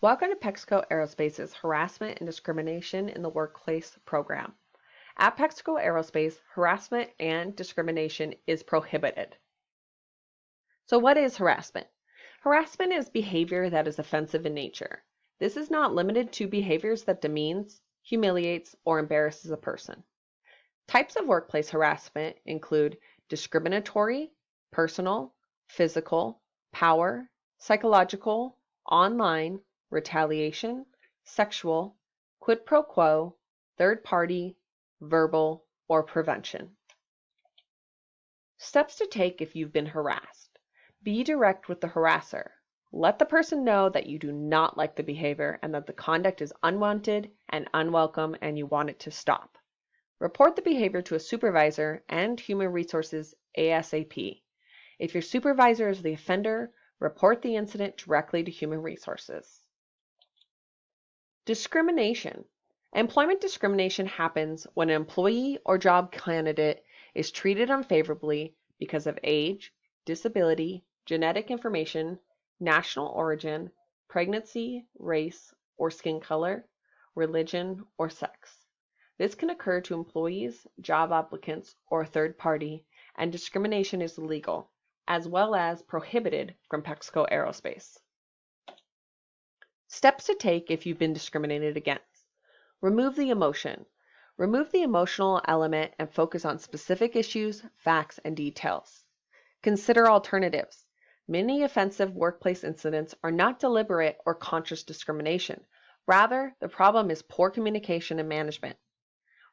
Welcome to Pexco Aerospace's Harassment and Discrimination in the Workplace program. At Pexco Aerospace, harassment and discrimination is prohibited. So what is harassment? Harassment is behavior that is offensive in nature. This is not limited to behaviors that demeans, humiliates, or embarrasses a person. Types of workplace harassment include discriminatory, personal, physical, power, psychological, online, retaliation, sexual, quid pro quo, third party, verbal, or prevention. Steps to take if you've been harassed. Be direct with the harasser. Let the person know that you do not like the behavior and that the conduct is unwanted and unwelcome and you want it to stop. Report the behavior to a supervisor and Human Resources ASAP. If your supervisor is the offender, report the incident directly to Human Resources. Discrimination. Employment discrimination happens when an employee or job candidate is treated unfavorably because of age, disability, genetic information, national origin, pregnancy, race, or skin color, religion, or sex. This can occur to employees, job applicants, or a third party, and discrimination is illegal, as well as prohibited from Pexco Aerospace. Steps to take if you've been discriminated against. Remove the emotion. Remove the emotional element and focus on specific issues, facts, and details. Consider alternatives. Many offensive workplace incidents are not deliberate or conscious discrimination. Rather, the problem is poor communication and management.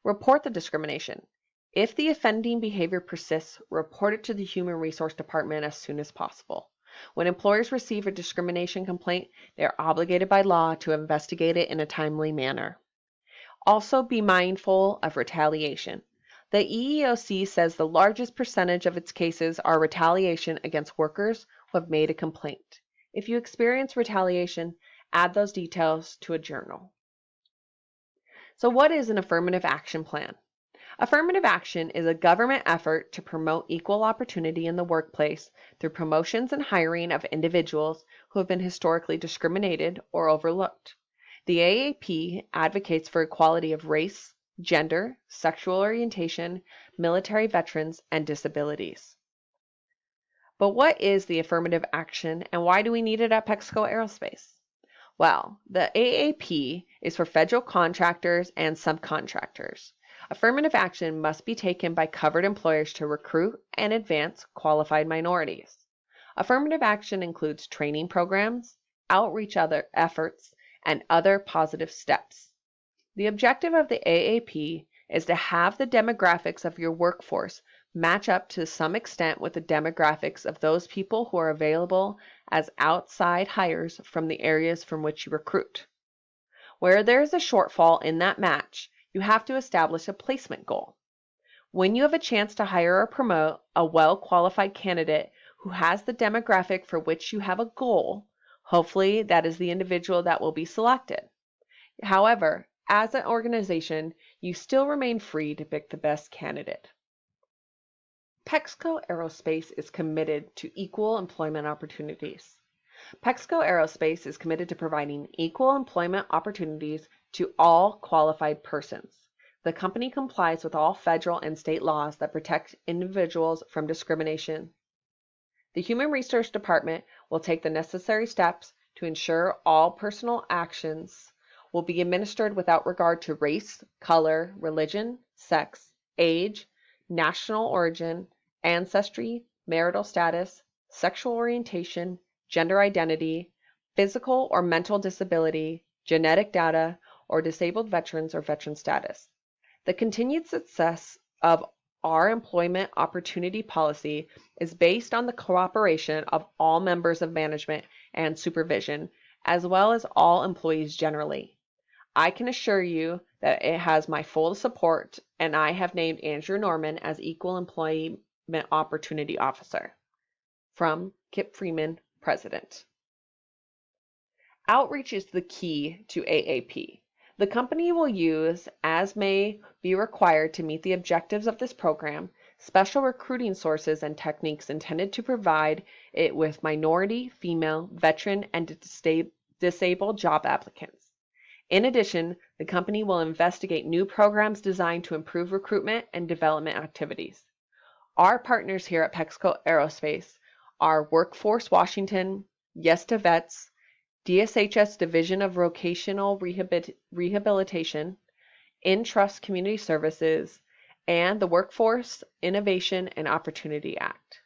Report the discrimination. If the offending behavior persists, report it to the Human Resource Department as soon as possible. When employers receive a discrimination complaint, they are obligated by law to investigate it in a timely manner. Also be mindful of retaliation. The EEOC says the largest percentage of its cases are retaliation against workers who have made a complaint. If you experience retaliation, add those details to a journal. So what is an affirmative action plan? Affirmative action is a government effort to promote equal opportunity in the workplace through promotions and hiring of individuals who have been historically discriminated or overlooked. The AAP advocates for equality of race, gender, sexual orientation, military veterans, and disabilities. But what is the affirmative action and why do we need it at Pexco Aerospace? Well, the AAP is for federal contractors and subcontractors. Affirmative action must be taken by covered employers to recruit and advance qualified minorities. Affirmative action includes training programs, outreach efforts, and other positive steps. The objective of the AAP is to have the demographics of your workforce match up to some extent with the demographics of those people who are available as outside hires from the areas from which you recruit. Where there is a shortfall in that match, you have to establish a placement goal. When you have a chance to hire or promote a well-qualified candidate who has the demographic for which you have a goal, hopefully that is the individual that will be selected. However, as an organization, you still remain free to pick the best candidate. Pexco Aerospace is committed to equal employment opportunities. Pexco Aerospace is committed to providing equal employment opportunities to all qualified persons. The company complies with all federal and state laws that protect individuals from discrimination. The Human Resource Department will take the necessary steps to ensure all personal actions will be administered without regard to race, color, religion, sex, age, national origin, ancestry, marital status, sexual orientation, gender identity, physical or mental disability, genetic data, or disabled veterans or veteran status. The continued success of our employment opportunity policy is based on the cooperation of all members of management and supervision, as well as all employees generally. I can assure you that it has my full support, and I have named Andrew Norman as Equal Employment Opportunity Officer. From Kip Freeman, President. Outreach is the key to AAP. The company will use, as may be required to meet the objectives of this program, special recruiting sources and techniques intended to provide it with minority, female, veteran, and disable job applicants. In addition, the company will investigate new programs designed to improve recruitment and development activities. Our partners here at Pexco Aerospace are Workforce Washington, Yes to Vets, DSHS Division of Vocational Rehabilitation, Intrust Community Services, and the Workforce Innovation and Opportunity Act.